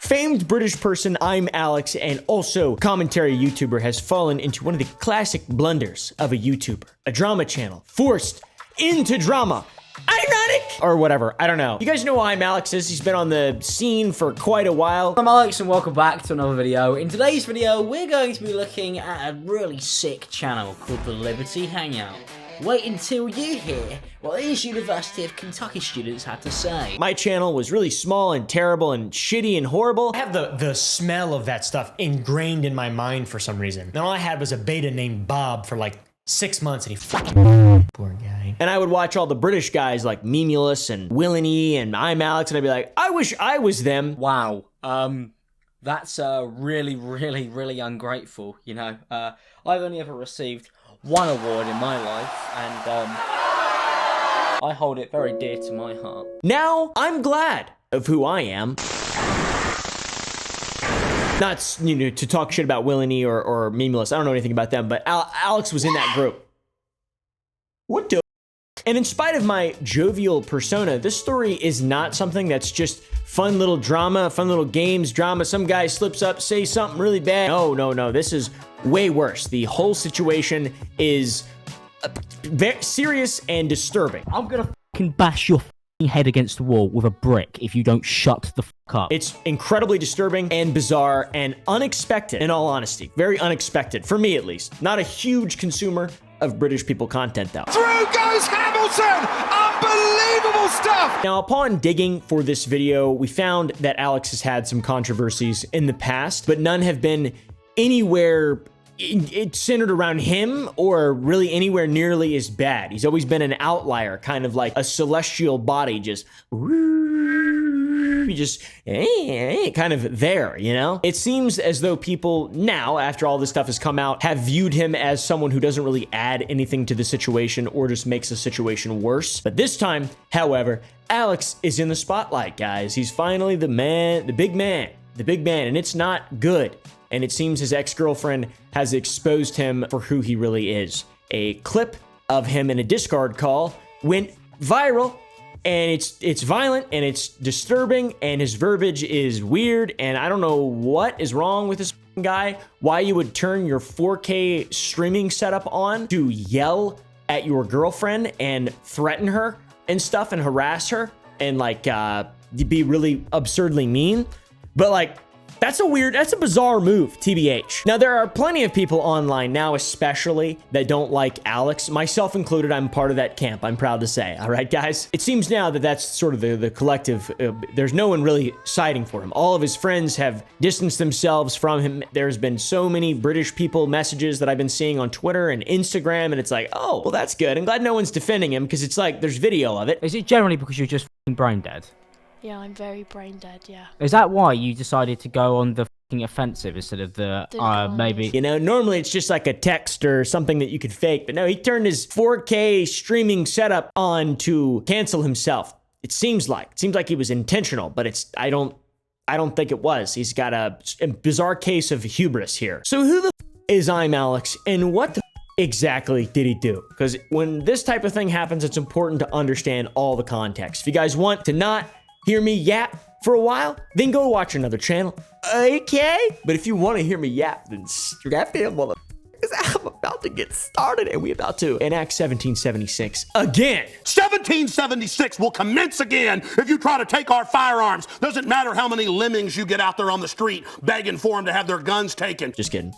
Famed British person I'm Alex and also commentary YouTuber has fallen into one of the classic blunders of a YouTuber, a drama channel, forced into drama. Ironic! Or whatever, I don't know. You guys know who I'm Alex is, he's been on the scene for quite a while. I'm Alex and welcome back to another video. In today's video, we're going to be looking at a really sick channel called the Liberty Hangout. Wait until you hear what these University of Kentucky students had to say. My channel was really small and terrible and shitty and horrible. I have the smell of that stuff ingrained in my mind for some reason. And all I had was a beta named Bob for like 6 months and he fucking poor guy. And I would watch all the British guys like Manipulative and Willany and I'm Alex and I'd be like, I wish I was them. Wow. That's really ungrateful, you know. I've only ever received one award in my life, and I hold it very dear to my heart. Now, I'm glad of who I am. Not, you know, to talk shit about Willany or Memeless. I don't know anything about them, but Alex was in that group. What the? And in spite of my jovial persona, this story is not something that's just fun little drama, fun little games, drama. Some guy slips up, says something really bad. No. This is way worse. The whole situation is very serious and disturbing. I'm gonna fucking bash your fucking head against the wall with a brick if you don't shut the fuck up. It's incredibly disturbing and bizarre and unexpected, in all honesty. Very unexpected, for me at least. Not a huge consumer of British people content though. Through goes Hamilton! Unbelievable stuff! Now, upon digging for this video, we found that Alex has had some controversies in the past, but none have been anywhere it's centered around him or really anywhere nearly as bad. He's always been an outlier, kind of like a celestial body, just kind of there, you know? It seems as though people now, after all this stuff has come out, have viewed him as someone who doesn't really add anything to the situation or just makes the situation worse. But this time, however, Alex is in the spotlight, guys. He's finally the man, the big man, and it's not good. And it seems his ex-girlfriend has exposed him for who he really is. A clip of him in a Discord call went viral, and it's violent, and it's disturbing, and his verbiage is weird, and I don't know what is wrong with this guy, why you would turn your 4K streaming setup on to yell at your girlfriend and threaten her and stuff and harass her and like be really absurdly mean. But like, that's a bizarre move, TBH. Now, there are plenty of people online now, especially, that don't like Alex. Myself included, I'm part of that camp, I'm proud to say. All right, guys? It seems now that that's sort of the collective, there's no one really siding for him. All of his friends have distanced themselves from him. There's been so many British people messages that I've been seeing on Twitter and Instagram, and it's like, oh, well, that's good. I'm glad no one's defending him, because it's like, there's video of it. Is it generally because you're just fucking brain dead? Yeah, I'm very brain dead, yeah. Is that why you decided to go on the fucking offensive instead of the, maybe... You know, normally it's just like a text or something that you could fake, but no, he turned his 4K streaming setup on to cancel himself. It seems like he was intentional, but I don't think it was. He's got a bizarre case of hubris here. So who the is I'm Alex, and what the exactly did he do? Because when this type of thing happens, it's important to understand all the context. If you guys want to not hear me yap for a while, then go watch another channel. Okay? But if you want to hear me yap, then strap in, motherfuckers. I'm about to get started, and we're about to enact 1776 again. 1776 will commence again if you try to take our firearms. Doesn't matter how many lemmings you get out there on the street begging for them to have their guns taken. Just kidding.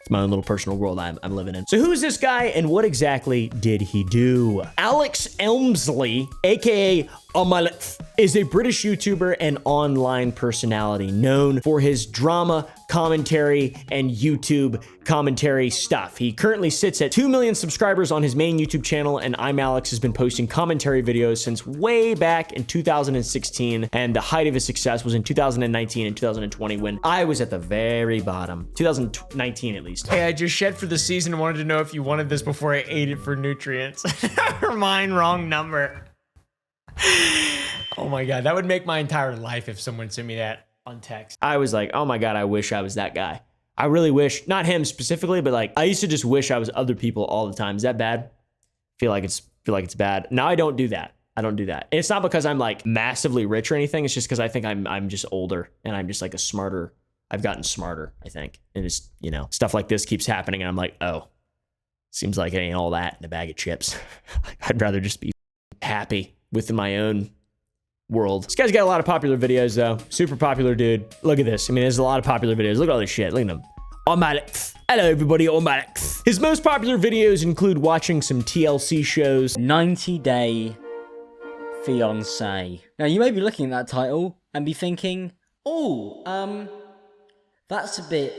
It's my own little personal world I'm living in. So who's this guy and what exactly did he do? Alex Elmsley, aka Manipulative, is a British YouTuber and online personality known for his drama, commentary, and YouTube commentary stuff. He currently sits at 2 million subscribers on his main YouTube channel, and I'm Alex has been posting commentary videos since way back in 2016, and the height of his success was in 2019 and 2020 when I was at the very bottom. 2019 at least. Hey, I just shed for the season and wanted to know if you wanted this before I ate it for nutrients. Mine, wrong number. Oh my God, that would make my entire life if someone sent me that on text. I was like, oh my God, I wish I was that guy. I really wish, not him specifically, but like, I used to just wish I was other people all the time. Is that bad? Feel like it's bad. Now I don't do that. I don't do that. And it's not because I'm like massively rich or anything. It's just because I think I'm just older and I'm just like I've gotten smarter, I think. And it's, you know, stuff like this keeps happening and I'm like, oh, seems like it ain't all that in a bag of chips. I'd rather just be happy within my own world. This guy's got a lot of popular videos though. Super popular dude. Look at this. I mean, there's a lot of popular videos. Look at all this shit. Look at them. I'm Alex. Hello everybody, I'm Alex. His most popular videos include watching some TLC shows. 90-Day Fiancé. Now you may be looking at that title and be thinking, oh, that's a bit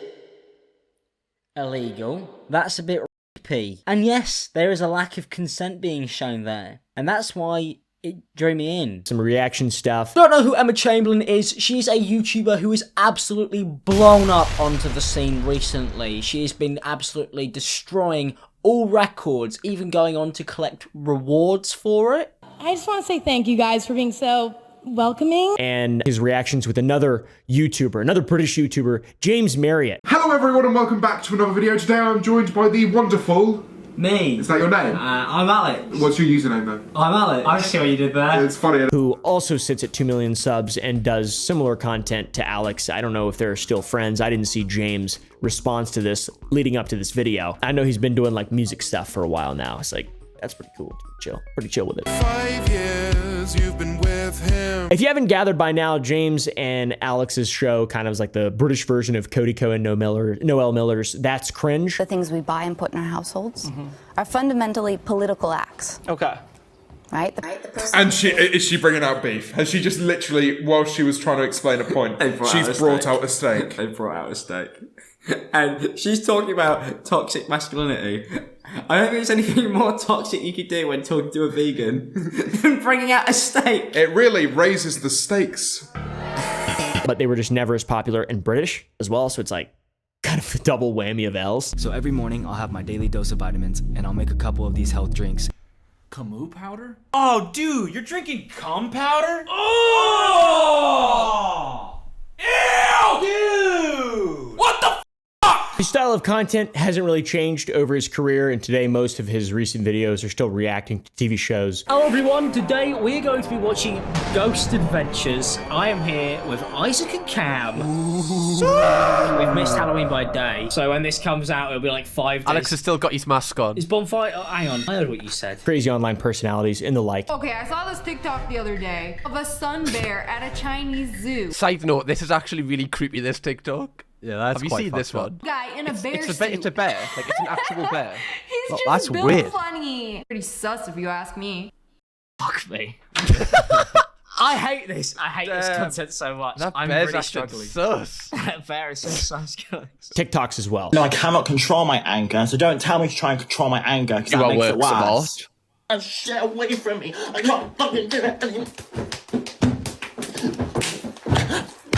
illegal. That's a bit rapey. And yes, there is a lack of consent being shown there. And that's why it drew me in. Some reaction stuff. Don't know who Emma Chamberlain is. She's a YouTuber who is absolutely blown up onto the scene recently. She has been absolutely destroying all records, even going on to collect rewards for it. I just want to say thank you guys for being so welcoming. And his reactions with another YouTuber, another British YouTuber, James Marriott. Hello everyone and welcome back to another video. Today I'm joined by the wonderful... Me. Is that your name? I'm Alex. What's your username though? I'm Alex. I see what you did there. It's funny. Who also sits at 2 million subs and does similar content to Alex. I don't know if they're still friends. I didn't see James' response to this leading up to this video. I know he's been doing like music stuff for a while now. It's like, that's pretty cool. Pretty chill with it. 5 years you've been with him. If you haven't gathered by now, James and Alex's show kind of is like the British version of Cody Cohen, Noel Miller's That's Cringe. The things we buy and put in our households are fundamentally political acts. Okay. Right? And is she bringing out beef? Has she just literally, while she was trying to explain a point, she's brought out a steak? They brought out a steak. And she's talking about toxic masculinity. I don't think there's anything more toxic you could do when talking to a vegan than bringing out a steak. It really raises the stakes. But they were just never as popular in British as well, so it's like kind of a double whammy of L's. So every morning I'll have my daily dose of vitamins and I'll make a couple of these health drinks. Camus powder? Oh, dude, you're drinking cum powder? Oh! Ew! Dude! What the His style of content hasn't really changed over his career, and today most of his recent videos are still reacting to TV shows. Hello everyone, today we're going to be watching Ghost Adventures. I am here with Isaac and Cam. We've missed Halloween by a day, so when this comes out it'll be like 5 days. Alex has still got his mask on. Is Bonfire? Oh, hang on, I heard what you said. Crazy online personalities and the like. Okay, I saw this TikTok the other day of a sun bear at a Chinese zoo. Side note, this is actually really creepy, this TikTok. Yeah, that's Have you quite seen this one? Guy in a bear suit. It's a bear. Like, it's an actual bear. He's just that's built weird. funny. Pretty sus if you ask me. Fuck me. I hate this. I hate this content so much. I'm really struggling. Sus. That bear is so sus, guys. TikToks as well. No, I cannot control my anger, so don't tell me to try and control my anger, because that makes it worse. Oh, shit away from me. I can't fucking do it.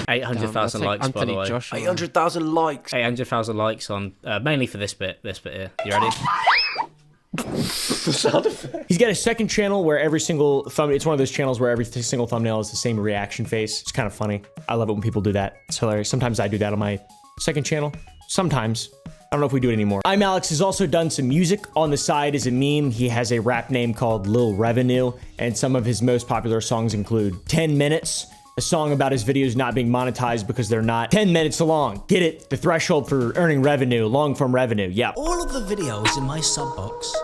800,000 likes, by the way. 800,000 likes. 800,000 likes on, mainly for this bit here. You ready? He's got a second channel where every single thumbnail, it's one of those channels where every single thumbnail is the same reaction face. It's kind of funny. I love it when people do that. It's hilarious. Sometimes I do that on my second channel. Sometimes. I don't know if we do it anymore. I'm Alex has also done some music on the side as a meme. He has a rap name called Lil Revenue, and some of his most popular songs include 10 Minutes, a song about his videos not being monetized because they're not 10 minutes long. Get it? The threshold for earning revenue, long form revenue, yeah. All of the videos in my sub box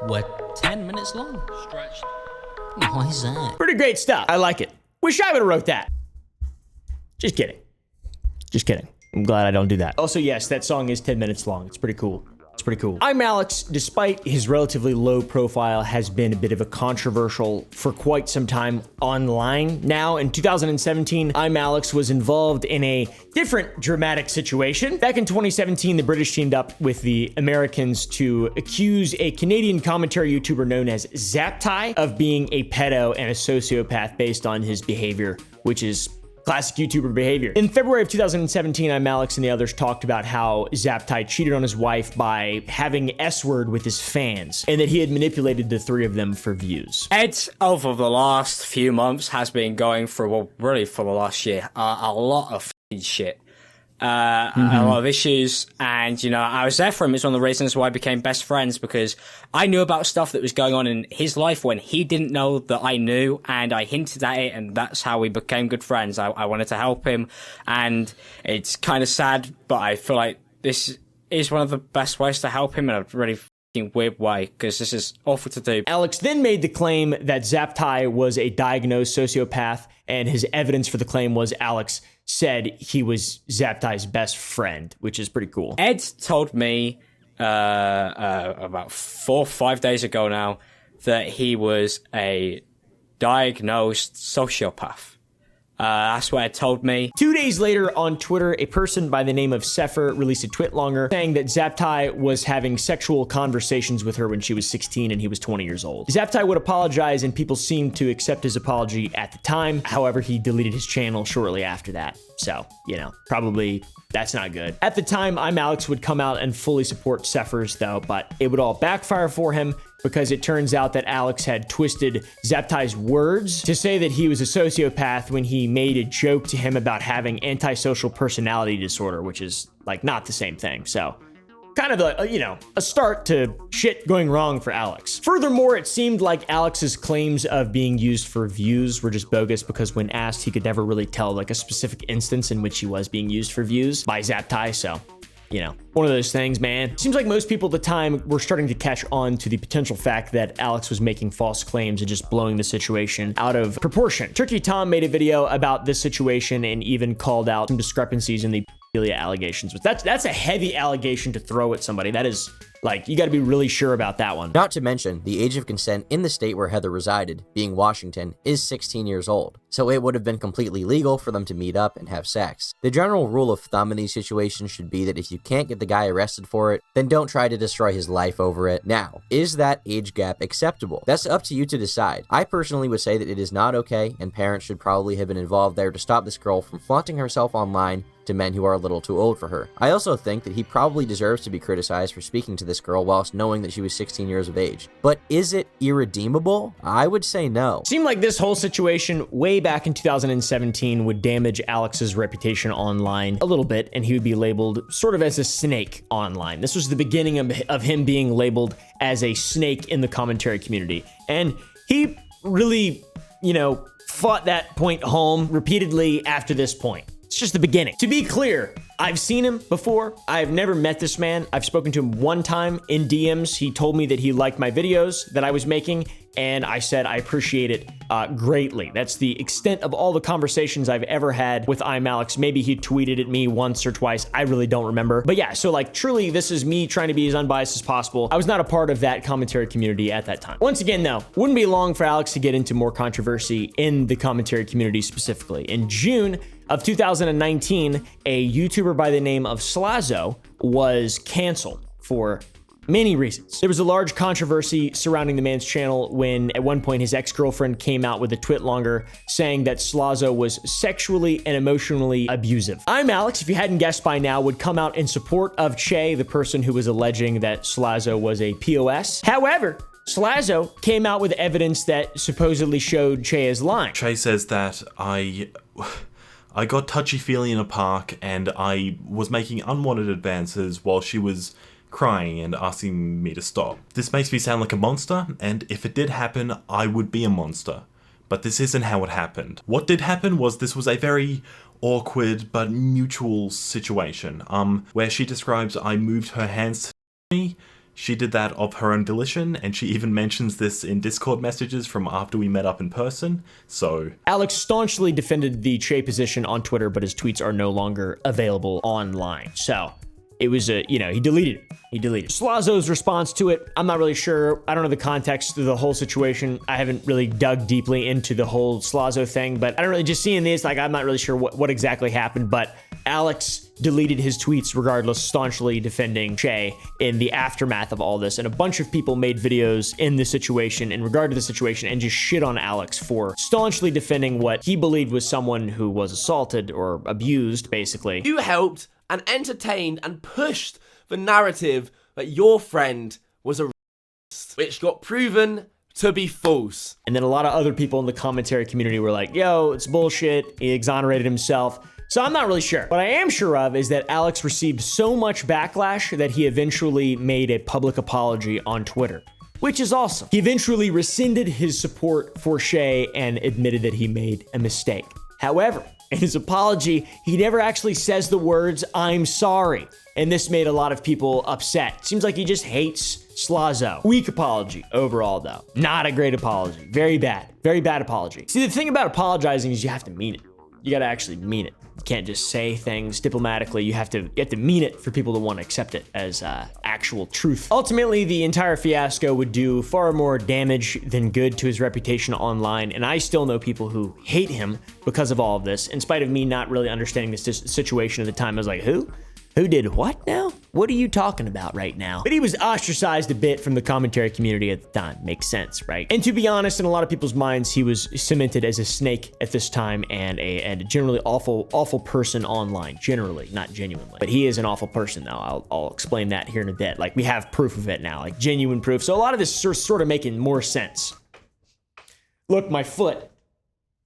were 10 minutes long. Stretched. Why is that? Pretty great stuff. I like it. Wish I would've wrote that. Just kidding. Just kidding. I'm glad I don't do that. Also, yes, that song is 10 minutes long. It's pretty cool. It's pretty cool. I'm Alex, despite his relatively low profile, has been a bit of a controversial for quite some time online. Now, in 2017, I'm Alex was involved in a different dramatic situation. Back in 2017, the British teamed up with the Americans to accuse a Canadian commentary YouTuber known as Zaptie of being a pedo and a sociopath based on his behavior, which is classic YouTuber behavior. In February of 2017, I'm Alex and the others talked about how Zaptie cheated on his wife by having S-word with his fans, and that he had manipulated the three of them for views. Ed, over the last few months, has been going through, well, really for the last year, a lot of shit. a lot of issues, and you know, I was there for him. It's one of the reasons why I became best friends, because I knew about stuff that was going on in his life when he didn't know that I knew, and I hinted at it, and that's how we became good friends. I wanted to help him, and it's kind of sad, but I feel like this is one of the best ways to help him in a really weird way, because this is awful to do. Alex then made the claim that Zaptie was a diagnosed sociopath, and his evidence for the claim was Alex said he was Zaptie's best friend, which is pretty cool. Ed told me about 4 or 5 days ago now that he was a diagnosed sociopath. That's what Ed told me. 2 days later on Twitter, a person by the name of Sefer released a twitlonger saying that Zaptie was having sexual conversations with her when she was 16 and he was 20 years old. Zaptie would apologize, and people seemed to accept his apology at the time. However, he deleted his channel shortly after that. So, you know, probably that's not good. At the time, I'm Alex would come out and fully support Sefer's though, but it would all backfire for him, because it turns out that Alex had twisted Zaptie's words to say that he was a sociopath when he made a joke to him about having antisocial personality disorder, which is like not the same thing. So kind of a start to shit going wrong for Alex. Furthermore, it seemed like Alex's claims of being used for views were just bogus, because when asked, he could never really tell like a specific instance in which he was being used for views by Zaptie. So, you know, one of those things, man. Seems like most people at the time were starting to catch on to the potential fact that Alex was making false claims and just blowing the situation out of proportion. Turkey Tom made a video about this situation and even called out some discrepancies in the pedophilia allegations. But that's a heavy allegation to throw at somebody. That is, like, you got to be really sure about that one. Not to mention, the age of consent in the state where Heather resided, being Washington, is 16 years old, so it would have been completely legal for them to meet up and have sex. The general rule of thumb in these situations should be that if you can't get the guy arrested for it, then don't try to destroy his life over it. Now, is that age gap acceptable? That's up to you to decide. I personally would say that it is not okay, and parents should probably have been involved there to stop this girl from flaunting herself online to men who are a little too old for her. I also think that he probably deserves to be criticized for speaking to this girl whilst knowing that she was 16 years of age. But is it irredeemable? I would say no. Seemed like this whole situation way back in 2017 would damage Alex's reputation online a little bit, and he would be labeled sort of as a snake online. This was the beginning of him being labeled as a snake in the commentary community. And he really, you know, fought that point home repeatedly after this point. It's just the beginning. To be clear, I've seen him before. I've never met this man. I've spoken to him one time in DMs. He told me that he liked my videos that I was making, and I said I appreciate it greatly. That's the extent of all the conversations I've ever had with I'm Alex. Maybe he tweeted at me once or twice. I really don't remember. But yeah, so like truly this is me trying to be as unbiased as possible. I was not a part of that commentary community at that time. Once again though, wouldn't be long for Alex to get into more controversy in the commentary community specifically. In June of 2019, a YouTuber by the name of Slazo was canceled for many reasons. There was a large controversy surrounding the man's channel when at one point his ex-girlfriend came out with a twitlonger saying that Slazo was sexually and emotionally abusive. I'm Alex, if you hadn't guessed by now, would come out in support of Che, the person who was alleging that Slazo was a POS. However, Slazo came out with evidence that supposedly showed Che is lying. Che says that I got touchy-feely in a park and I was making unwanted advances while she was crying and asking me to stop. This makes me sound like a monster, and if it did happen, I would be a monster. But this isn't how it happened. What did happen was this was a very awkward but mutual situation, where she describes I moved her hands to me. She did that of her own volition, and she even mentions this in Discord messages from after we met up in person, so... Alex staunchly defended the Che position on Twitter, but his tweets are no longer available online. So, it was he deleted it. He deleted it. Slazo's response to it, I'm not really sure. I don't know the context of the whole situation. I haven't really dug deeply into the whole Slazo thing, but I don't really, just seeing this, like, I'm not really sure what exactly happened, but Alex deleted his tweets regardless, staunchly defending Che in the aftermath of all this. And a bunch of people made videos in this situation, in regard to the situation, and just shit on Alex for staunchly defending what he believed was someone who was assaulted or abused, basically. You helped and entertained and pushed the narrative that your friend was a racist, which got proven to be false. And then a lot of other people in the commentary community were like, yo, it's bullshit. He exonerated himself. So I'm not really sure. What I am sure of is that Alex received so much backlash that he eventually made a public apology on Twitter, which is awesome. He eventually rescinded his support for Shay and admitted that he made a mistake. However, in his apology, he never actually says the words, "I'm sorry." And this made a lot of people upset. Seems like he just hates Slazo. Weak apology overall, though. Not a great apology. Very bad apology. See, the thing about apologizing is you have to mean it. You gotta actually mean it. You can't just say things diplomatically. You have to mean it for people to want to accept it as actual truth. Ultimately, the entire fiasco would do far more damage than good to his reputation online, and I still know people who hate him because of all of this. In spite of me not really understanding this situation at the time, I was like, who? Who did what now? What are you talking about right now? But he was ostracized a bit from the commentary community at the time. Makes sense, right? And to be honest, in a lot of people's minds, he was cemented as a snake at this time and a generally awful person online. Generally, not genuinely. But he is an awful person now. I'll explain that here in a bit. Like, we have proof of it now, like genuine proof. So a lot of this is sort of making more sense. Look, my foot.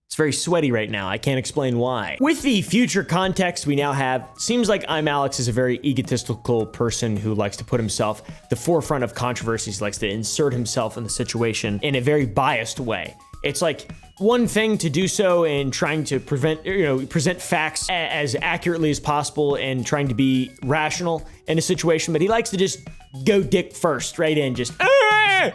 It's very sweaty right now. I can't explain why. With the future context we now have, seems like I'm Alex is a very egotistical person who likes to put himself at the forefront of controversies, likes to insert himself in the situation in a very biased way. It's like one thing to do so and trying to present facts as accurately as possible and trying to be rational in a situation, but he likes to just go dick first, right in, just, I'm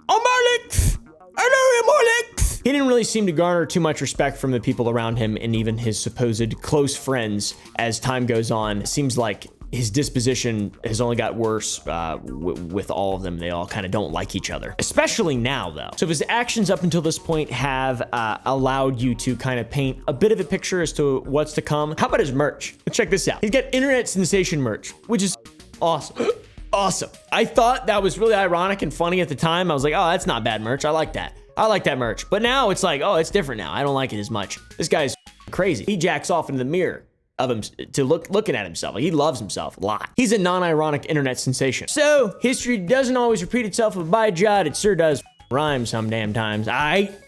Alex! Hello, I'm Alex! He didn't really seem to garner too much respect from the people around him and even his supposed close friends as time goes on. It seems like his disposition has only got worse with all of them. They all kind of don't like each other, especially now though. So if his actions up until this point have allowed you to kind of paint a bit of a picture as to what's to come, how about his merch? Check this out. He's got internet sensation merch, which is awesome. Awesome. I thought that was really ironic and funny at the time. I was like, oh, that's not bad merch. I like that. I like that merch. But now it's like, oh, it's different now. I don't like it as much. This guy's crazy. He jacks off into the mirror of him to looking at himself. Like, he loves himself a lot. He's a non-ironic internet sensation. So history doesn't always repeat itself, but by God, it sure does rhyme some damn times. All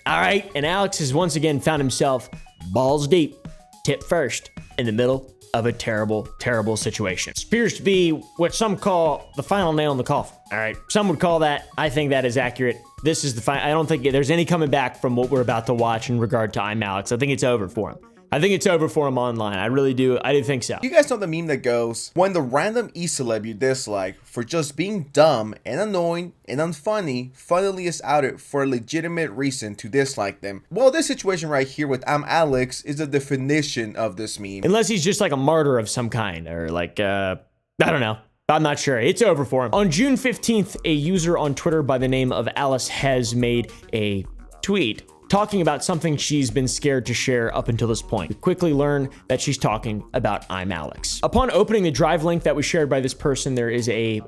right. And Alex has once again found himself balls deep, tip first, in the middle of a terrible, terrible situation. This appears to be what some call the final nail in the coffin. All right, some would call that. I think that is accurate. This is the final. I don't think there's any coming back from what we're about to watch in regard to I'm Alex. I think it's over for him. I think it's over for him online. I really do. I do think so. You guys know the meme that goes, when the random e-celeb you dislike for just being dumb and annoying and unfunny finally is outed for a legitimate reason to dislike them. Well, this situation right here with I'm Alex is the definition of this meme. Unless he's just like a martyr of some kind or like, I don't know. I'm not sure. It's over for him. On June 15th, a user on Twitter by the name of Alice Hez made a tweet talking about something she's been scared to share up until this point. We quickly learn that she's talking about I'm Alex. Upon opening the drive link that was shared by this person, there is a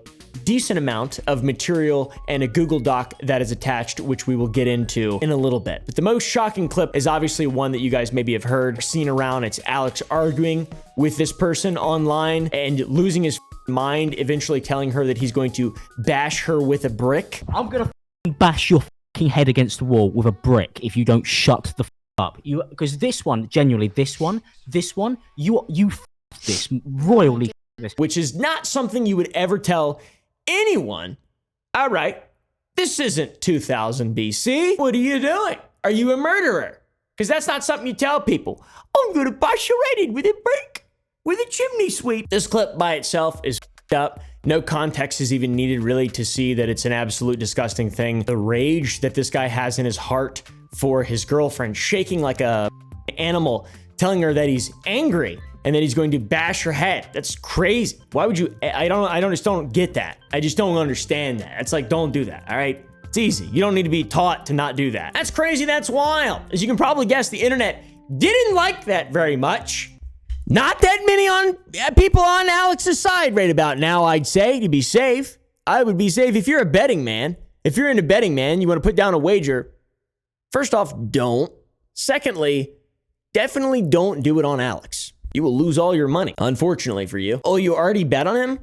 decent amount of material and a Google Doc that is attached, which we will get into in a little bit. But the most shocking clip is obviously one that you guys maybe have heard, seen around. It's Alex arguing with this person online and losing his mind, eventually telling her that he's going to bash her with a brick. I'm gonna bash your head against the wall with a brick if you don't shut the up. Because this one, genuinely, this one, you this royally this. Which is not something you would ever tell anyone. All right, this isn't 2000 BC. What are you doing? Are you a murderer? Because that's not something you tell people. I'm gonna bash your head in with a brick. With a chimney sweep. This clip by itself is up. No context is even needed really to see that it's an absolute disgusting thing. The rage that this guy has in his heart for his girlfriend, shaking like a animal, telling her that he's angry and that he's going to bash her head. That's crazy. Why would you? I just don't get that. I just don't understand that. It's like, don't do that. All right. It's easy. You don't need to be taught to not do that. That's crazy. That's wild. As you can probably guess, the internet didn't like that very much. Not that many people on Alex's side right about now, I'd say, to be safe. I would be safe if you're a betting man. If you're into betting, man, you want to put down a wager. First off, don't. Secondly, definitely don't do it on Alex. You will lose all your money, unfortunately for you. Oh, you already bet on him?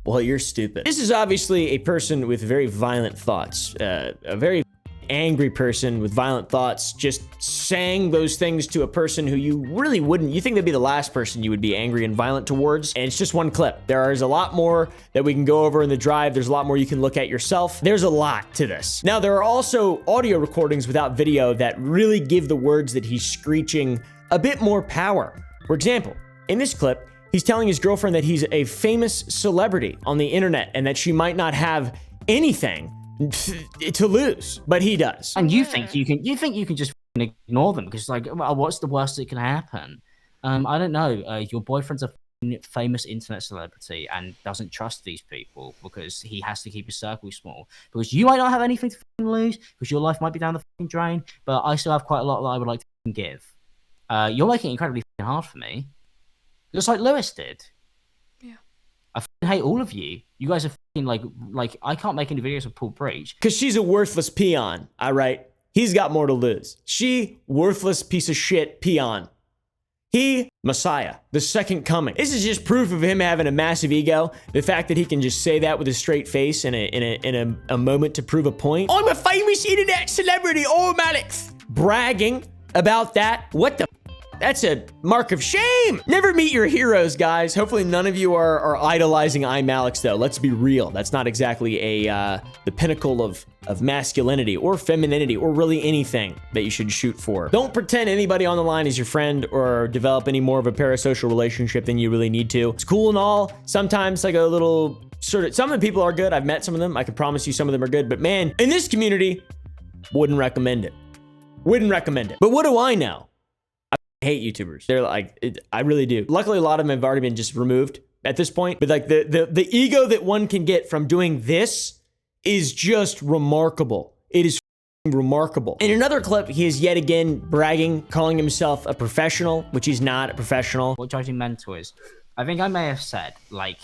Well, you're stupid. This is obviously a person with very violent thoughts, a very angry person with violent thoughts just saying those things to a person who you really wouldn't. You think they'd be the last person you would be angry and violent towards. And it's just one clip. There is a lot more that we can go over in the drive. There's a lot more you can look at yourself. There's a lot to this. Now, there are also audio recordings without video that really give the words that he's screeching a bit more power. For example, in this clip, he's telling his girlfriend that he's a famous celebrity on the internet and that she might not have anything to lose, but he does. And you think you can just ignore them because, like, well, what's the worst that can happen? I don't know. Your boyfriend's a famous internet celebrity and doesn't trust these people because he has to keep his circle small. Because you might not have anything to lose, because your life might be down the drain, but I still have quite a lot that I would like to give. You're making it incredibly hard for me, just like Lewis did. I hate all of you. You guys are like I can't make any videos with Paul Breach. Because she's a worthless peon, all right? He's got more to lose. She, worthless piece of shit peon. He, Messiah, the second coming. This is just proof of him having a massive ego. The fact that he can just say that with a straight face in a moment to prove a point. I'm a famous internet celebrity, oh Alex. Bragging about that. What the That's a mark of shame. Never meet your heroes, guys. Hopefully none of you are idolizing Alex, though. Let's be real. That's not exactly the pinnacle of masculinity or femininity or really anything that you should shoot for. Don't pretend anybody on the line is your friend or develop any more of a parasocial relationship than you really need to. It's cool and all. Sometimes like a little sort of, some of the people are good. I've met some of them. I can promise you some of them are good. But man, in this community, wouldn't recommend it. Wouldn't recommend it. But what do I know? I hate YouTubers. They're like, I really do. Luckily, a lot of them have already been just removed at this point. But like the ego that one can get from doing this is just remarkable. It is remarkable. In another clip, he is yet again bragging, calling himself a professional, which he's not a professional. What judging mental is, I think I may have said like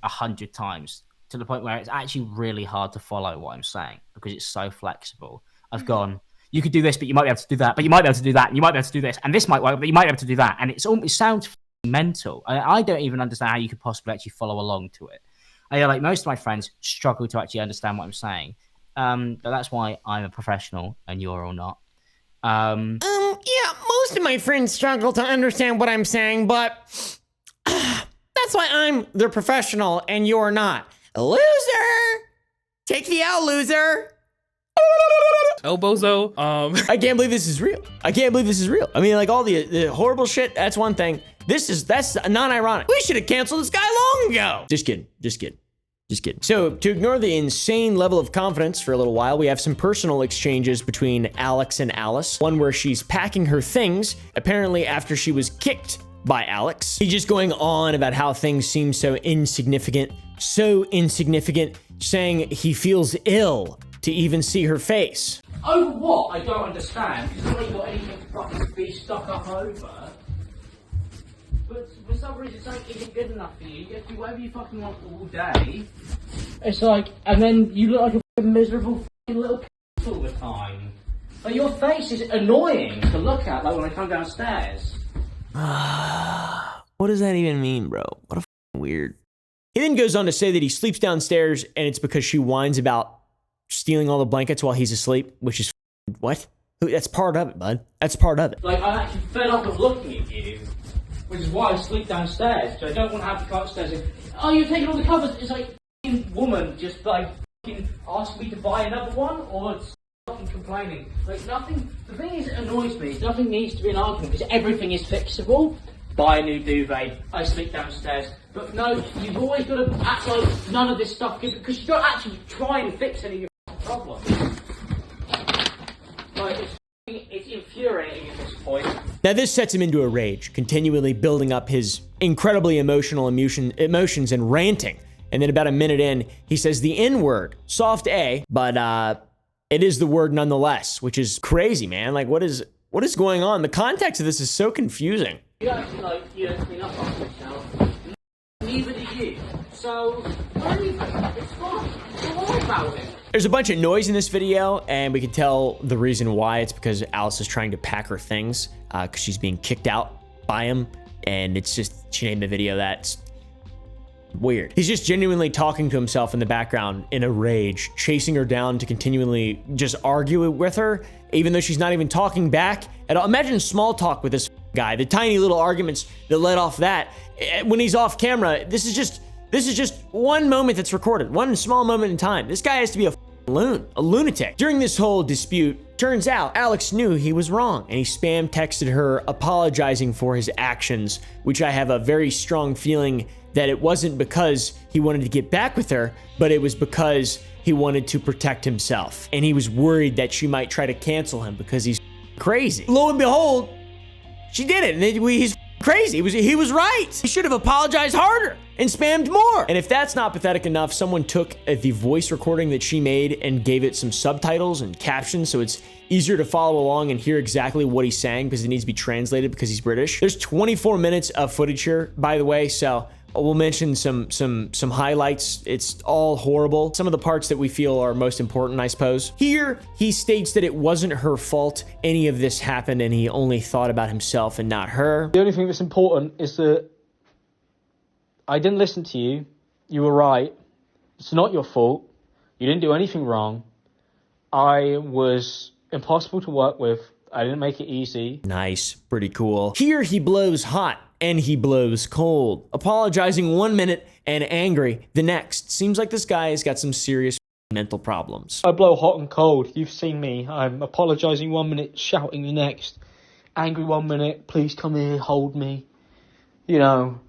100 times to the point where it's actually really hard to follow what I'm saying because it's so flexible. I've gone, you could do this, but you might be able to do that, but you might be able to do that, and you might be able to do this, and this might work, but you might be able to do that. And it sounds mental. I don't even understand how you could possibly actually follow along to it. Like most of my friends struggle to actually understand what I'm saying. But that's why I'm a professional and you're all not. Yeah, most of my friends struggle to understand what I'm saying, but that's why I'm the professional and you're not. Loser! Take the L, loser! Elbozo. I can't believe this is real. I can't believe this is real. I mean, like all the horrible shit, that's one thing. That's non-ironic. We should have canceled this guy long ago. Just kidding. Just kidding. Just kidding. So to ignore the insane level of confidence for a little while, we have some personal exchanges between Alex and Alice. One where she's packing her things, apparently after she was kicked by Alex. He's just going on about how things seem so insignificant, saying he feels ill to even see her face. Over what? I don't understand. Because I ain't got anything to fucking be stuck up over. But for some reason, something isn't good enough for you. You get to do whatever you fucking want all day. It's like, and then you look like a fucking miserable fucking little c*** all the time. Like, your face is annoying to look at, like when I come downstairs. What does that even mean, bro? What a fucking weird. He then goes on to say that he sleeps downstairs and it's because she whines about stealing all the blankets while he's asleep, which is what? That's part of it, bud. That's part of it. Like, I'm actually fed up of looking at you, which is why I sleep downstairs. So I don't want to have to go upstairs and, oh, you're taking all the covers. It's like, fucking woman just like fucking asked me to buy another one, or it's fucking complaining. Like, nothing. The thing is, it annoys me. Nothing needs to be an argument because everything is fixable. Buy a new duvet. I sleep downstairs. But no, you've always got to act like none of this stuff because you don't actually try and fix any of your problem. Like, it's infuriating at this point. Now this sets him into a rage, continually building up his incredibly emotional emotions and ranting. And then about a minute in, he says the N-word, soft A, but it is the word nonetheless, which is crazy, man. Like, what is going on? The context of this is so confusing. You actually, like, you don't clean up after yourself. Neither do you. So, leave it. It's fine. Don't worry about it. There's a bunch of noise in this video, and we can tell the reason why. It's because Alice is trying to pack her things because she's being kicked out by him, and it's just, she named the video that. weird. He's just genuinely talking to himself in the background in a rage, chasing her down to continually just argue with her, even though she's not even talking back at all. Imagine small talk with this guy, the tiny little arguments that led off that. When he's off camera, this is just one moment that's recorded, one small moment in time. This guy has to be a lunatic. During this whole dispute, turns out Alex knew he was wrong, and he spam texted her apologizing for his actions, which I have a very strong feeling that it wasn't because he wanted to get back with her, but it was because he wanted to protect himself. And he was worried that she might try to cancel him because he's crazy. Lo and behold, she did it, and he's crazy. He was right. He should have apologized harder and spammed more. And if that's not pathetic enough, someone took the voice recording that she made and gave it some subtitles and captions so it's easier to follow along and hear exactly what he's saying because it needs to be translated because he's British. There's 24 minutes of footage here, by the way, so we'll mention some highlights. It's all horrible. Some of the parts that we feel are most important, I suppose. Here, he states that it wasn't her fault any of this happened and he only thought about himself and not her. The only thing that's important is that I didn't listen to you. You were right. It's not your fault. You didn't do anything wrong. I was impossible to work with. I didn't make it easy. Nice. Pretty cool. Here, he blows hot and he blows cold, apologizing 1 minute and angry the next. Seems like this guy has got some serious mental problems. I blow hot and cold. You've seen me. I'm apologizing 1 minute, shouting the next. Angry 1 minute, please come here, hold me. You know,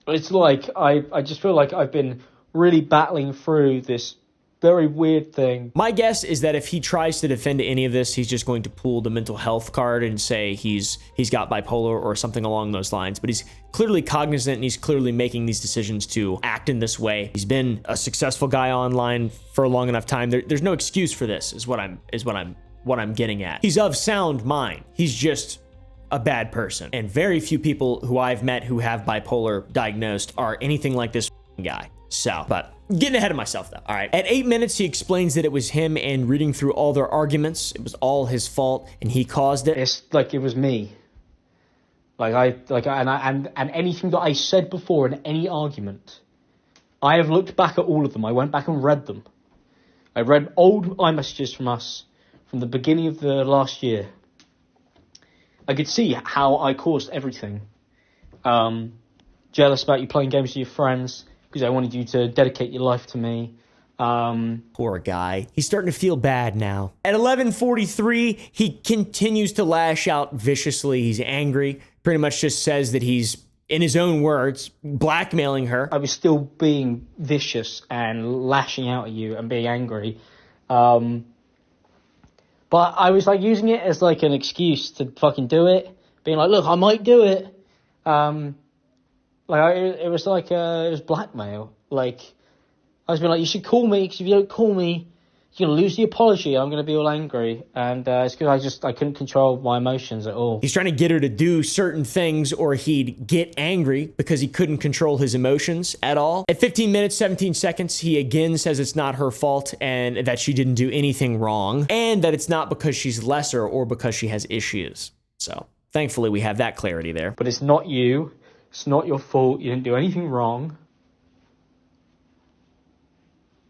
it's like I just feel like I've been really battling through this very weird thing. My guess is that if he tries to defend any of this, he's just going to pull the mental health card and say he's got bipolar or something along those lines. But he's clearly cognizant and he's clearly making these decisions to act in this way. He's been a successful guy online for a long enough time. There's no excuse for this, is what I'm getting at. He's of sound mind. He's just a bad person. And very few people who I've met who have bipolar diagnosed are anything like this guy. So, but getting ahead of myself though. All right. At 8 minutes, he explains that it was him and reading through all their arguments. It was all his fault and he caused it. It's like it was me. And anything that I said before in any argument, I have looked back at all of them. I went back and read them. I read old iMessages from us from the beginning of the last year. I could see how I caused everything. Jealous about you playing games with your friends because I wanted you to dedicate your life to me. Poor guy. He's starting to feel bad now. At 11:43, he continues to lash out viciously. He's angry. Pretty much just says that he's, in his own words, blackmailing her. I was still being vicious and lashing out at you and being angry. But I was like using it as like an excuse to fucking do it. Being like, look, I might do it. It was blackmail. Like, I was being like, you should call me, because if you don't call me, you're going to lose the apology. I'm going to be all angry. And it's because I couldn't control my emotions at all. He's trying to get her to do certain things or he'd get angry because he couldn't control his emotions at all. At 15 minutes, 17 seconds, he again says it's not her fault and that she didn't do anything wrong and that it's not because she's lesser or because she has issues. So thankfully we have that clarity there. But it's not you. It's not your fault. You didn't do anything wrong.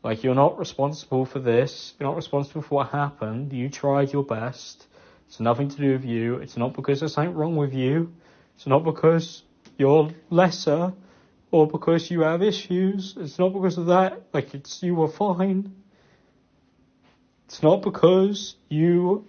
Like, you're not responsible for this. You're not responsible for what happened. You tried your best. It's nothing to do with you. It's not because there's something wrong with you. It's not because you're lesser or because you have issues. It's not because of that. Like, you were fine. It's not because of you.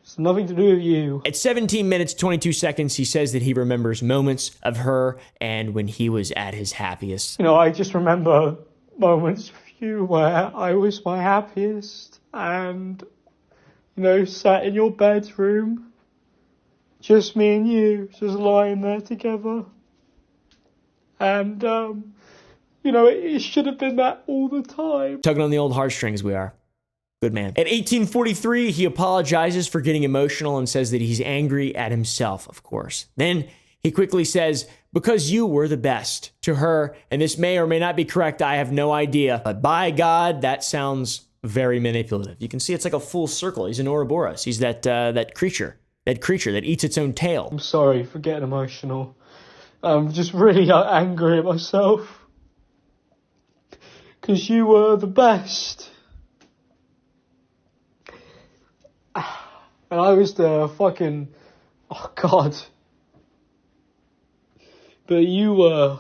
It's nothing to do with you. At 17 minutes, 22 seconds, he says that he remembers moments of her and when he was at his happiest. You know, I just remember moments with you where I was my happiest and, you know, sat in your bedroom, just me and you, just lying there together. And, you know, it should have been that all the time. Tugging on the old heartstrings we are. Good man. At 18:43, he apologizes for getting emotional and says that he's angry at himself, of course. Then he quickly says, because you were the best to her, and this may or may not be correct, I have no idea. But by God, that sounds very manipulative. You can see it's like a full circle. He's an Ouroboros. He's that creature that creature that eats its own tail. I'm sorry for getting emotional. I'm just really angry at myself. Because you were the best. And I was the fucking... Oh, God. But you were...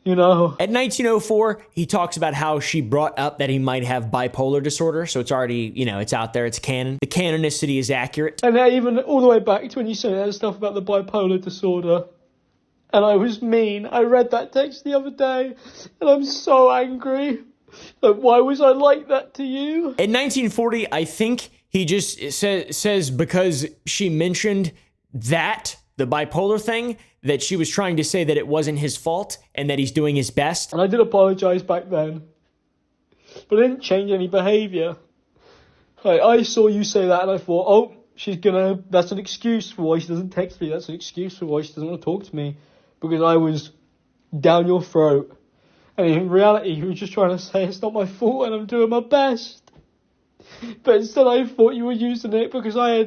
You know. At 1904, he talks about how she brought up that he might have bipolar disorder, so it's already, you know, it's out there, it's canon. The canonicity is accurate. And even all the way back to when you said that stuff about the bipolar disorder. And I was mean. I read that text the other day, and I'm so angry. Like, why was I like that to you? In 1940, I think he just says because she mentioned that, the bipolar thing, that she was trying to say that it wasn't his fault and that he's doing his best. And I did apologize back then. But I didn't change any behavior. I saw you say that and I thought, oh, that's an excuse for why she doesn't text me. That's an excuse for why she doesn't want to talk to me. Because I was down your throat. And in reality, you were just trying to say it's not my fault and I'm doing my best. But instead I thought you were using it because I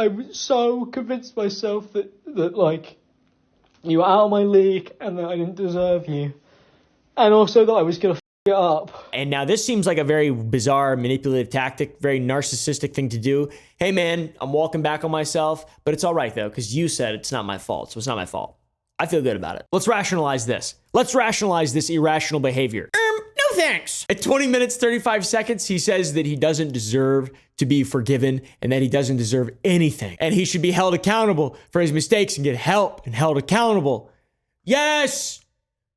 was so convinced myself that like, you were out of my league and that I didn't deserve you. And also that I was going to f*** it up. And now this seems like a very bizarre manipulative tactic, very narcissistic thing to do. Hey man, I'm walking back on myself, but it's all right though, because you said it's not my fault, so it's not my fault. I feel good about it. Let's rationalize this. Let's rationalize this irrational behavior. No thanks. At 20 minutes, 35 seconds, he says that he doesn't deserve to be forgiven and that he doesn't deserve anything. And he should be held accountable for his mistakes and get help and held accountable. Yes!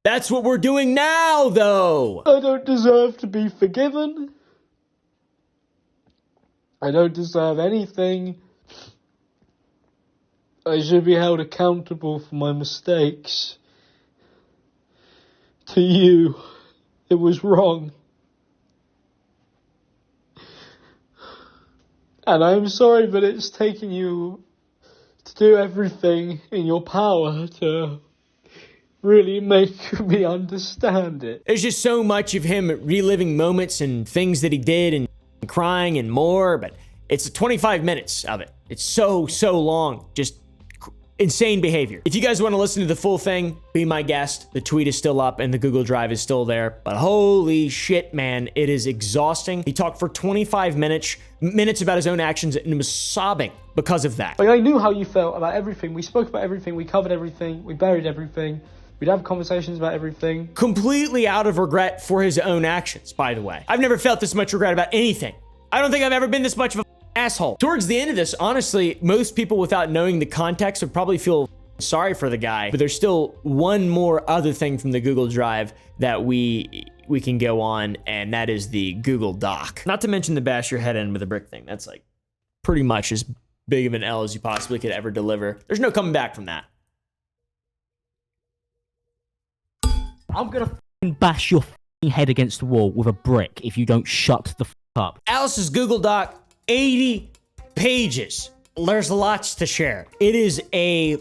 That's what we're doing now, though. I don't deserve to be forgiven. I don't deserve anything. I should be held accountable for my mistakes. To you, it was wrong. And I'm sorry, but it's taken you to do everything in your power to really make me understand it. There's just so much of him reliving moments and things that he did and crying and more, but it's 25 minutes of it. It's so long. Just insane behavior. If you guys want to listen to the full thing, be my guest. The tweet is still up and the Google Drive is still there. But holy shit, man, it is exhausting. He talked for 25 minutes about his own actions and was sobbing because of that. Like, I knew how you felt about everything. We spoke about everything. We covered everything. We buried everything. We'd have conversations about everything. Completely out of regret for his own actions, by the way. I've never felt this much regret about anything. I don't think I've ever been this much of a asshole. Towards the end of this, honestly, most people without knowing the context would probably feel sorry for the guy, but there's still one more other thing from the Google Drive that we can go on, and that is the Google Doc. Not to mention the bash your head in with a brick thing. That's like pretty much as big of an L as you possibly could ever deliver. There's no coming back from that. I'm gonna bash your head against the wall with a brick if you don't shut the up. Alice's Google Doc, 80 pages. There's lots to share. It is a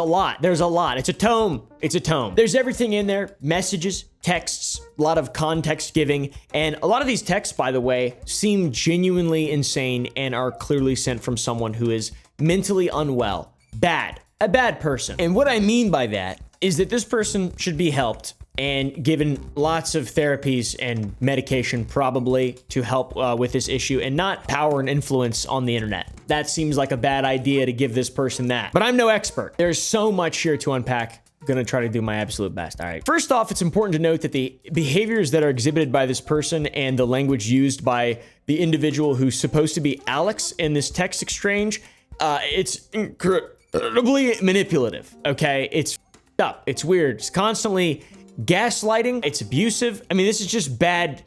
lot. There's a lot. It's a tome. It's a tome. There's everything in there. Messages, texts, a lot of context giving. And a lot of these texts, by the way, seem genuinely insane and are clearly sent from someone who is mentally unwell. A bad person. And what I mean by that is that this person should be helped and given lots of therapies and medication probably to help with this issue and not power and influence on the internet. That seems like a bad idea to give this person that. But I'm no expert. There's so much here to unpack. I'm gonna try to do my absolute best. All right. First off, it's important to note that the behaviors that are exhibited by this person and the language used by the individual who's supposed to be Alex in this text exchange, it's incredibly manipulative, okay? It's up. It's weird. It's constantly gaslighting. It's abusive. I mean, this is just bad.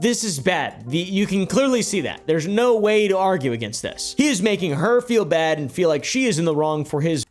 This is bad. You can clearly see that. There's no way to argue against this. He is making her feel bad and feel like she is in the wrong for his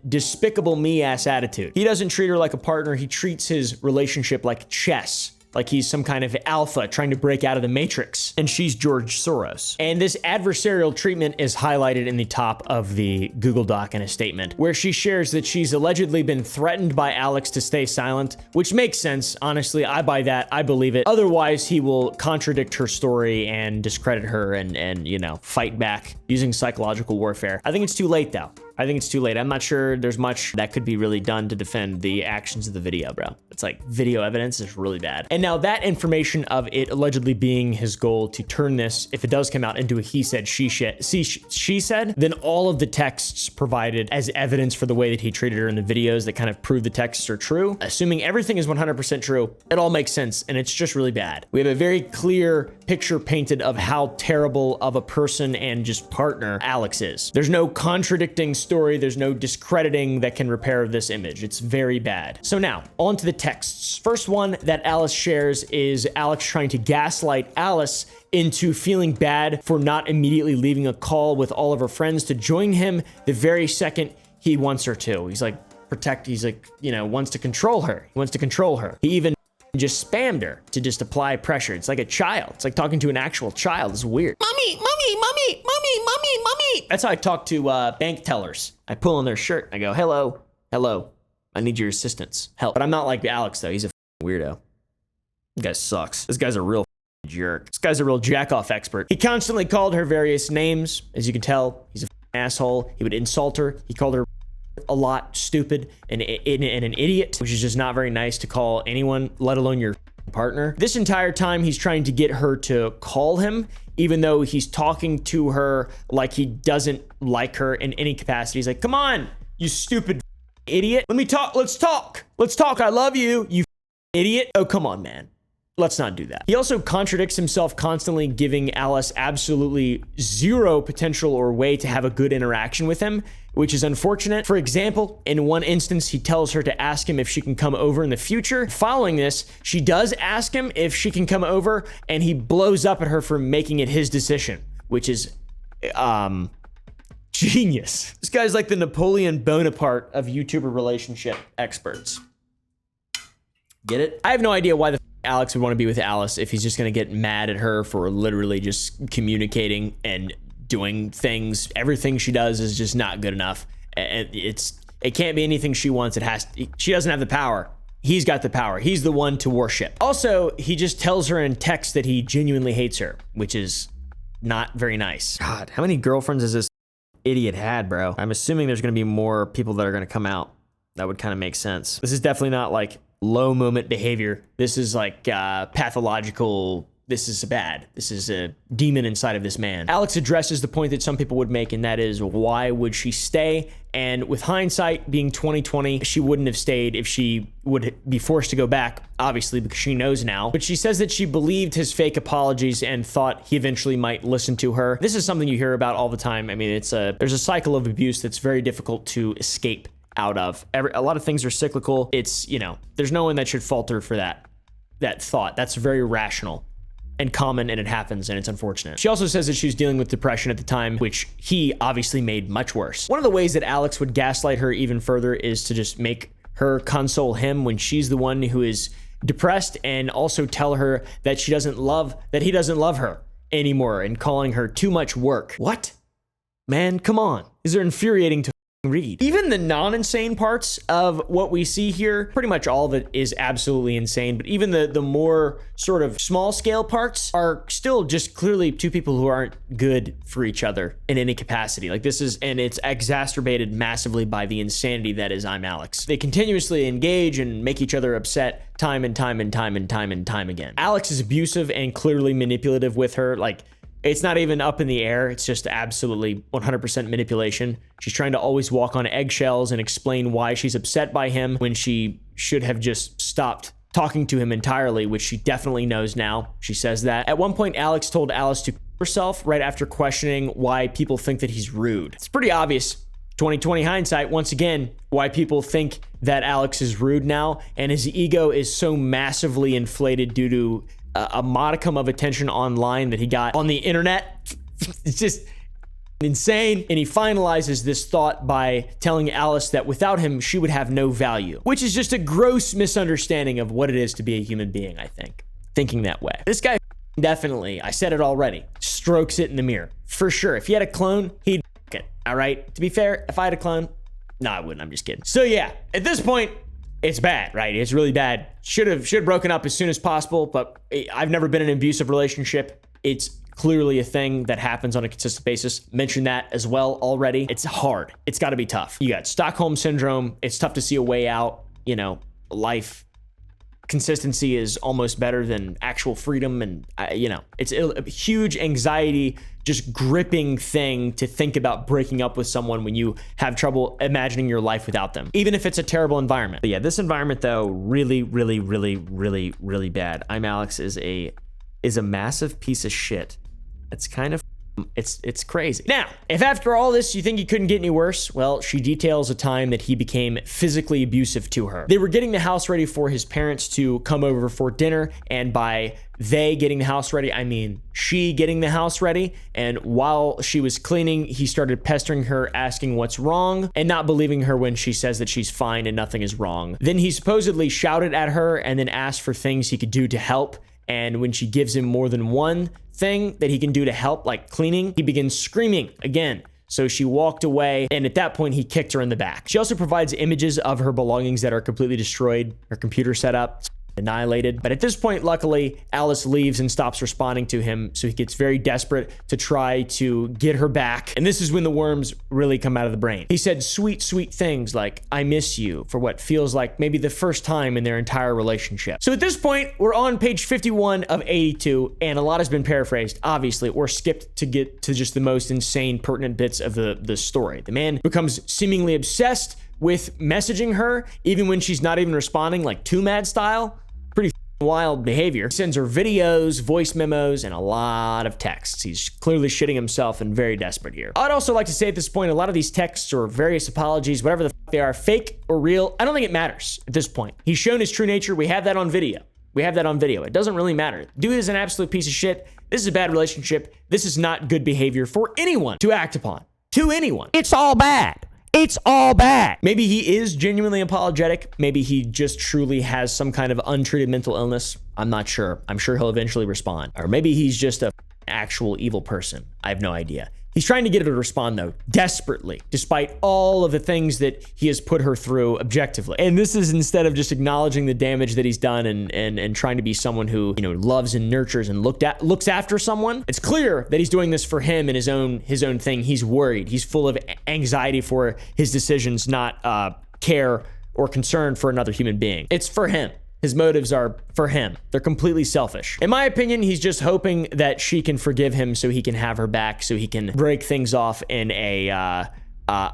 despicable me-ass attitude. He doesn't treat her like a partner. He treats his relationship like chess. like he's some kind of alpha trying to break out of the matrix, and she's George Soros. And this adversarial treatment is highlighted in the top of the Google Doc in a statement, where she shares that she's allegedly been threatened by Alex to stay silent, which makes sense. Honestly, I buy that. I believe it. Otherwise, he will contradict her story and discredit her and you know, fight back using psychological warfare. I think it's too late, though. I think it's too late. I'm not sure there's much that could be really done to defend the actions of the video, bro. It's like video evidence is really bad. And now that information of it allegedly being his goal to turn this, if it does come out, into a he said, she said, then all of the texts provided as evidence for the way that he treated her in the videos that kind of prove the texts are true, assuming everything is 100% true, it all makes sense, and it's just really bad. We have a very clear picture painted of how terrible of a person and just partner Alex is. There's no contradicting story, there's no discrediting that can repair this image. It's very bad. So now, on to the texts. First one that Alice shares is Alex trying to gaslight Alice into feeling bad for not immediately leaving a call with all of her friends to join him the very second he wants her to. He's like, he's like, you know, wants to control her. He wants to control her. He even just spammed her to just apply pressure. It's like a child. It's like talking to an actual child. It's weird. Mommy, mommy, mommy, mommy, mommy, mommy. That's how I talk to bank tellers. I pull on their shirt. I go, hello, hello. I need your assistance. Help. But I'm not like Alex, though. He's a weirdo. This guy sucks. This guy's a real jerk. This guy's a real jack-off expert. He constantly called her various names. As you can tell, he's an asshole. He would insult her. He called her a lot, stupid, and an idiot, which is just not very nice to call anyone, let alone your partner. This entire time, he's trying to get her to call him, even though he's talking to her like he doesn't like her in any capacity. He's like, come on, you stupid idiot. Let me talk. Let's talk. Let's talk. I love you, you idiot. Oh, come on, man. Let's not do that. He also contradicts himself, constantly giving Alice absolutely zero potential or way to have a good interaction with him, which is unfortunate. For example, in one instance, he tells her to ask him if she can come over in the future. Following this, she does ask him if she can come over, and he blows up at her for making it his decision, which is, genius. This guy's like the Napoleon Bonaparte of YouTuber relationship experts. Get it? I have no idea why the Alex would want to be with Alice if he's just going to get mad at her for literally just communicating and doing things. Everything she does is just not good enough. And it can't be anything she wants. She doesn't have the power. He's got the power. He's the one to worship. Also, he just tells her in text that he genuinely hates her, which is not very nice. God, how many girlfriends has this idiot had, bro? I'm assuming there's going to be more people that are going to come out. That would kind of make sense. This is definitely not like low moment behavior. This is like pathological. This is bad. This is a demon inside of this man. Alex addresses the point that some people would make, and that is, why would she stay? And with hindsight being 2020, she wouldn't have stayed if she would be forced to go back, obviously, because she knows now. But she says that she believed his fake apologies and thought he eventually might listen to her. This is something you hear about all the time. I mean, there's a cycle of abuse that's very difficult to escape out of. A lot of things are cyclical. It's, you know, there's no one that should falter for that thought. That's very rational and common, and it happens, and it's unfortunate. She also says that she was dealing with depression at the time, which he obviously made much worse. One of the ways that Alex would gaslight her even further is to just make her console him when she's the one who is depressed, and also tell her that he doesn't love her anymore, and calling her too much work. What? Man, come on. These are infuriating to read. Even the non-insane parts of what we see here, pretty much all of it is absolutely insane, but even the more sort of small scale parts are still just clearly two people who aren't good for each other in any capacity. Like this is, and it's exacerbated massively by the insanity that is I'm Alex. They continuously engage and make each other upset time and time and time and time and time again. Alex is abusive and clearly manipulative with her. Like, it's not even up in the air. It's just absolutely 100% manipulation. She's trying to always walk on eggshells and explain why she's upset by him when she should have just stopped talking to him entirely, which she definitely knows now. She says that. At one point, Alex told Alice to herself right after questioning why people think that he's rude. It's pretty obvious. 2020 hindsight, once again, why people think that Alex is rude now, and his ego is so massively inflated due to a modicum of attention online that he got on the internet. It's just, insane. And he finalizes this thought by telling Alice that without him, she would have no value, which is just a gross misunderstanding of what it is to be a human being, I think, thinking that way. This guy definitely, I said it already, strokes it in the mirror. For sure. If he had a clone, he'd it. All right. To be fair, if I had a clone, no, I wouldn't. I'm just kidding. So yeah, at this point, it's bad, right? It's really bad. Should have broken up as soon as possible, but I've never been in an abusive relationship. It's clearly a thing that happens on a consistent basis. Mentioned that as well already. It's hard. It's got to be tough. You got Stockholm syndrome. It's tough to see a way out. You know, life consistency is almost better than actual freedom. And, you know, it's a huge anxiety, just gripping thing to think about breaking up with someone when you have trouble imagining your life without them, even if it's a terrible environment. But yeah, this environment though, really, really, really, really, really bad. I'm Alex is a massive piece of shit. It's kind of, it's crazy. Now, if after all this you think he couldn't get any worse, well, she details a time that he became physically abusive to her. They were getting the house ready for his parents to come over for dinner, and by they getting the house ready, I mean she getting the house ready. And while she was cleaning, he started pestering her, asking what's wrong, and not believing her when she says that she's fine and nothing is wrong. Then he supposedly shouted at her and then asked for things he could do to help. And when she gives him more than one thing that he can do to help, like cleaning, he begins screaming again. So she walked away, and at that point, he kicked her in the back. She also provides images of her belongings that are completely destroyed, her computer setup annihilated. But at this point, luckily, Alice leaves and stops responding to him, so he gets very desperate to try to get her back. And this is when the worms really come out of the brain. He said sweet, sweet things like, I miss you, for what feels like maybe the first time in their entire relationship. So at this point, we're on page 51 of 82, and a lot has been paraphrased, obviously, or skipped to get to just the most insane, pertinent bits of the story. The man becomes seemingly obsessed with messaging her, even when she's not even responding, like Too Mad style. Pretty wild behavior. He sends her videos, voice memos, and a lot of texts. He's clearly shitting himself and very desperate here. I'd also like to say at this point, a lot of these texts or various apologies, whatever the fuck they are, fake or real, I don't think it matters at this point. He's shown his true nature. We have that on video. It doesn't really matter. Dude is an absolute piece of shit. This is a bad relationship. This is not good behavior for anyone to act upon. To anyone. It's all bad. It's all bad. Maybe he is genuinely apologetic. Maybe he just truly has some kind of untreated mental illness. I'm not sure. I'm sure he'll eventually respond. Or maybe he's just a actual evil person. I have no idea. He's trying to get her to respond, though, desperately, despite all of the things that he has put her through objectively. And this is instead of just acknowledging the damage that he's done and trying to be someone who, you know, loves and nurtures and looks after someone. It's clear that he's doing this for him and his own thing. He's worried. He's full of anxiety for his decisions, not care or concern for another human being. It's for him. His motives are for him. They're completely selfish. In my opinion, he's just hoping that she can forgive him so he can have her back, so he can break things off in a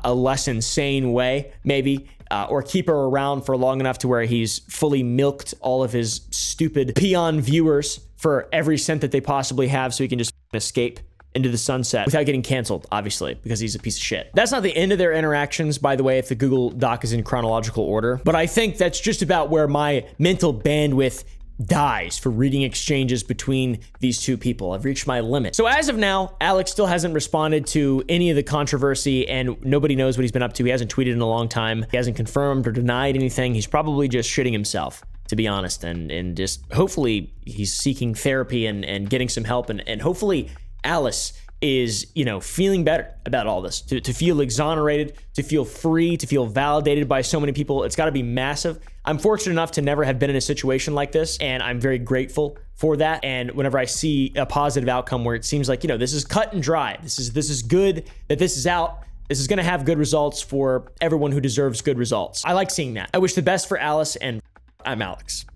less insane way, maybe, or keep her around for long enough to where he's fully milked all of his stupid peon viewers for every cent that they possibly have so he can just escape into the sunset without getting canceled, obviously, because he's a piece of shit. That's not the end of their interactions, by the way, if the Google Doc is in chronological order, but I think that's just about where my mental bandwidth dies for reading exchanges between these two people. I've reached my limit. So as of now, Alex still hasn't responded to any of the controversy, and nobody knows what he's been up to. He hasn't tweeted in a long time. He hasn't confirmed or denied anything. He's probably just shitting himself, to be honest, and just hopefully he's seeking therapy and getting some help, and hopefully Alice is, you know, feeling better about all this, to feel exonerated, to feel free, to feel validated by so many people. It's got to be massive. I'm fortunate enough to never have been in a situation like this, and I'm very grateful for that. And whenever I see a positive outcome where it seems like, you know, this is cut and dry, this is good that this is out, this is going to have good results for everyone who deserves good results. I like seeing that. I wish the best for Alice, and I'm Alex.